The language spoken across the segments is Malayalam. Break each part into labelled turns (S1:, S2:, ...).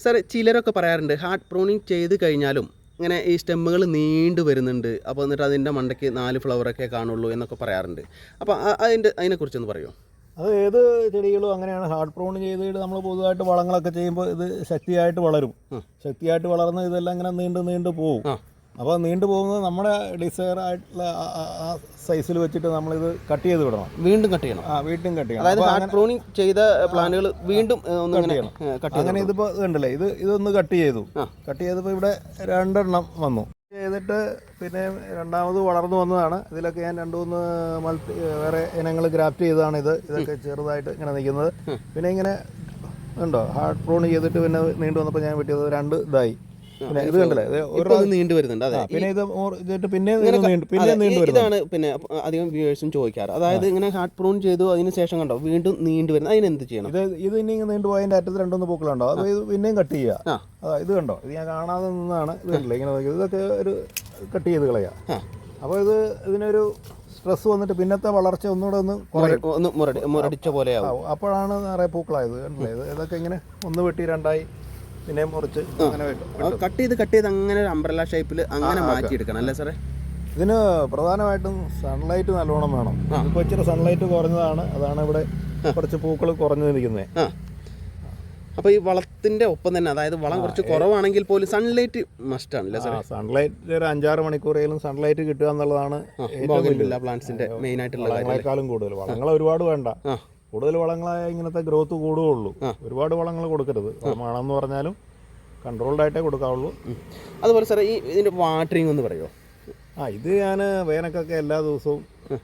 S1: സാർ ചിലരൊക്കെ പറയാറുണ്ട് ഹാർഡ് പ്രൂണിങ് ചെയ്ത് കഴിഞ്ഞാലും ഇങ്ങനെ ഈ സ്റ്റെമ്മുകൾ നീണ്ടു വരുന്നുണ്ട്, അപ്പോൾ എന്നിട്ട് അതിൻ്റെ മണ്ടയ്ക്ക് 4 ഫ്ലവറൊക്കെ കാണുള്ളൂ എന്നൊക്കെ പറയാറുണ്ട്. അപ്പോൾ അതിനെക്കുറിച്ചൊന്ന് പറയുമോ?
S2: അത് ഏത് ചെടികളും അങ്ങനെയാണ്. ഹാർഡ് പ്രൂൺ ചെയ്തിട്ട് നമ്മൾ പൊതുവായിട്ട് വളങ്ങളൊക്കെ ചെയ്യുമ്പോൾ ഇത് ശക്തിയായിട്ട് വളരും. ശക്തിയായിട്ട് വളർന്ന് ഇതെല്ലാം ഇങ്ങനെ നീണ്ടു പോകും. അപ്പോൾ നീണ്ടു പോകുന്നത് നമ്മുടെ ഡിസയർ ആയിട്ടുള്ള ആ സൈസിൽ വെച്ചിട്ട് നമ്മളിത് കട്ട് ചെയ്ത് വിടണം.
S1: വീണ്ടും കട്ട് ചെയ്യണം.
S2: വീണ്ടും കട്ട് ചെയ്യണം.
S1: അതായത് ഹാർഡ് പ്രൂണിങ് ചെയ്ത പ്ലാന്റുകൾ വീണ്ടും
S2: കട്ട് ചെയ്യണം. അങ്ങനെ ഇതിപ്പോൾ ഇതുണ്ടല്ലേ, ഇതൊന്ന് കട്ട് ചെയ്തു. കട്ട് ചെയ്തപ്പോൾ ഇവിടെ 2 എണ്ണം വന്നു. ചെയ്തിട്ട് പിന്നെ രണ്ടാമത് വളർന്നു വന്നതാണ്. ഇതിലൊക്കെ ഞാൻ 2-3 വേറെ ഇനങ്ങൾ ഗ്രാഫ്റ്റ് ചെയ്തതാണ്. ഇതൊക്കെ ചെറുതായിട്ട് ഇങ്ങനെ നിൽക്കുന്നത്. പിന്നെ ഇങ്ങനെ ഉണ്ടോ ഹാർഡ് പ്രൂൺ ചെയ്തിട്ട് പിന്നെ നീണ്ടു വന്നപ്പോൾ ഞാൻ വെട്ടിയത് 2 ഇതായി. പിന്നെ ഇത് കണ്ടല്ലേ,
S1: നീണ്ടു വരുന്നുണ്ട്. അതെ,
S2: പിന്നെ ഇത് പിന്നെ നീണ്ടു വരുന്നത്.
S1: ഇതാണ് പിന്നെ അധികം വ്യൂവേഴ്സും ചോദിക്കാറ്. അതായത് ഇങ്ങനെ ഹാർഡ് പ്രൂൺ ചെയ്തു അതിന് ശേഷം കണ്ടോ വീണ്ടും നീണ്ടു വരുന്നത്, അതിനെന്ത് ചെയ്യണം?
S2: ഇത് ഇനി നീണ്ടു പോയതിൻ്റെ അറ്റത്ത് 2-3 പൂക്കളുണ്ടോ, അത് ഇത് പിന്നെയും കട്ട് ചെയ്യുക. ഇത് കണ്ടോ, ഇത് ഞാൻ കാണാതെ നിന്നാണ്. ഇത് കണ്ടില്ല ഇങ്ങനെ ഇതൊക്കെ ഒരു കട്ട് ചെയ്ത് കളയാം. അപ്പോൾ ഇതിനൊരു സ്ട്രെസ് വന്നിട്ട് പിന്നത്തെ വളർച്ച ഒന്നുകൂടെ ഒന്ന്
S1: മുരടിച്ച പോലെയാവും.
S2: അപ്പോഴാണ് നിറയെ പൂക്കളായത്. കണ്ടില്ലേ, ഇതൊക്കെ ഇങ്ങനെ ഒന്ന് വെട്ടി 2ആയി പിന്നെ മുറിച്ച് അങ്ങനെ
S1: കട്ട് ചെയ്ത് അങ്ങനെ ഒരു അംബ്രല്ല ഷേപ്പിൽ അങ്ങനെ മാറ്റിയെടുക്കണം അല്ലേ സാറേ?
S2: ഇതിന് പ്രധാനമായിട്ടും സൺലൈറ്റ് നല്ലോണം വേണം. ഇപ്പോൾ ഇച്ചിരി സൺലൈറ്റ് കുറഞ്ഞതാണ്, അതാണ് ഇവിടെ കുറച്ച് പൂക്കൾ കുറഞ്ഞു നിൽക്കുന്നത്.
S1: അപ്പോൾ ഈ വളത്തിൻ്റെ ഒപ്പം തന്നെ, അതായത് വളം കുറച്ച് കുറവാണെങ്കിൽ പോലും സൺലൈറ്റ് മസ്റ്റ് ആണല്ലേ സാറേ?
S2: സൺലൈറ്റ് ഒരു 5-6 മണിക്കൂറേലും സൺലൈറ്റ് കിട്ടുക എന്നുള്ളതാണ്
S1: പ്ലാന്റ്സിൻ്റെ മെയിൻ ആയിട്ടുള്ള
S2: വളങ്ങളെക്കാളും കൂടുതൽ. വളങ്ങൾ ഒരുപാട് വേണ്ട, കൂടുതൽ വളങ്ങളായ ഇങ്ങനത്തെ ഗ്രോത്ത് കൂടുകയുള്ളൂ. ഒരുപാട് വളങ്ങൾ കൊടുക്കരുത്. വളമാണെന്ന് പറഞ്ഞാലും കൺട്രോൾഡ് ആയിട്ടേ കൊടുക്കാവുള്ളൂ.
S1: അതുപോലെ സാറേ ഇതിൻ്റെ വാട്ടറിങ് ഒന്ന് പറയുമോ?
S2: ഇത് ഞാൻ വേനൽക്കൊക്കെ എല്ലാ ദിവസവും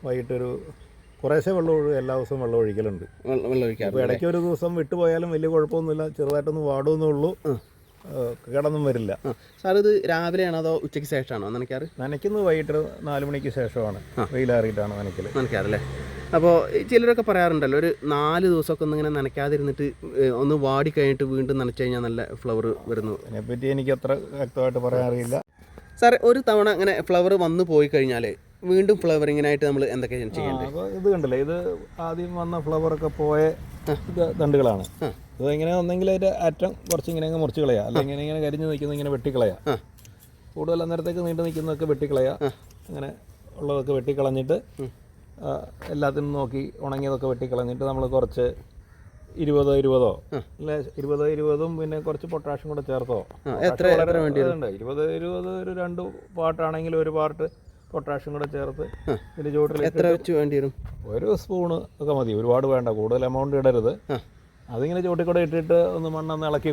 S2: വൈകിട്ടൊരു കുറേശ്ശെ എല്ലാ ദിവസവും വെള്ളം ഒഴിക്കലുണ്ട്. ഇപ്പോൾ ഇടയ്ക്ക് ഒരു ദിവസം വിട്ടുപോയാലും വലിയ കുഴപ്പമൊന്നുമില്ല, ചെറുതായിട്ടൊന്ന് വാടുമെന്നുള്ളൂ, കിടന്നും വരില്ല.
S1: സാർ ഇത് രാവിലെയാണോ അതോ ഉച്ചയ്ക്ക് ശേഷമാണോ നനയ്ക്കാറ്?
S2: നനയ്ക്കുന്നത് വൈകിട്ട് 4 മണിക്ക് ശേഷമാണ്, വെയിലാറിയിട്ടാണ്
S1: നനയ്ക്കാറല്ലേ? അപ്പോൾ ചിലരൊക്കെ പറയാറുണ്ടല്ലോ ഒരു 4 ദിവസമൊക്കെ ഒന്നിങ്ങനെ നനയ്ക്കാതിരുന്നിട്ട് ഒന്ന് വാടി കഴിഞ്ഞിട്ട് വീണ്ടും നനച്ചു കഴിഞ്ഞാൽ നല്ല ഫ്ലവർ വരുന്നു.
S2: അതിനെപ്പറ്റി എനിക്ക് അത്ര വ്യക്തമായിട്ട് പറയാൻ അറിയില്ല.
S1: സാറേ ഒരു തവണ അങ്ങനെ ഫ്ലവർ വന്നു പോയി കഴിഞ്ഞാൽ വീണ്ടും ഫ്ലവറിങ്ങിനായിട്ട് നമ്മൾ എന്തൊക്കെയാണ് ചെയ്യേണ്ടത്?
S2: അപ്പോൾ ഇത് കണ്ടില്ലേ, ഇത് ആദ്യം വന്ന ഫ്ലവറൊക്കെ പോയ തണ്ടുകളാണ്. ഇതിങ്ങനെ ഒന്നെങ്കിൽ അതിൻ്റെ അറ്റം കുറച്ച് ഇങ്ങനെ അങ്ങ് മുറിച്ച് കളയുക, അല്ലെങ്കിൽ ഇങ്ങനെ കരിഞ്ഞ് നിൽക്കുന്നത് ഇങ്ങനെ വെട്ടിക്കളയുക. കൂടുതൽ അന്നേരത്തേക്ക് നീണ്ടു നിൽക്കുന്നതൊക്കെ വെട്ടിക്കളയുക. അങ്ങനെ ഉള്ളതൊക്കെ വെട്ടിക്കളഞ്ഞിട്ട് എല്ലാത്തിനും നോക്കി ഉണങ്ങിയതൊക്കെ വെട്ടിക്കളഞ്ഞിട്ട് നമ്മൾ കുറച്ച് 20 അല്ലെ 20 പിന്നെ കുറച്ച് പൊട്ടാഷ്യം കൂടെ ചേർത്തോ.
S1: എത്ര വേണ്ടിയിട്ടുണ്ട്?
S2: 20 ഒരു 2 പാർട്ടാണെങ്കിൽ 1 പാർട്ട് പൊട്ടാഷ്യം കൂടെ ചേർത്ത് ഇതിൻ്റെ ചുവട്ടിൽ
S1: എത്ര വെച്ച് വേണ്ടി വരും?
S2: 1 സ്പൂണ് ഒക്കെ മതി, ഒരുപാട് വേണ്ട, കൂടുതൽ എമൗണ്ട് ഇടരുത്. അതിങ്ങനെ ചുവട്ടിൽ കൂടെ ഇട്ടിട്ട് ഒന്ന് മണ്ണൊന്ന് ഇളക്കി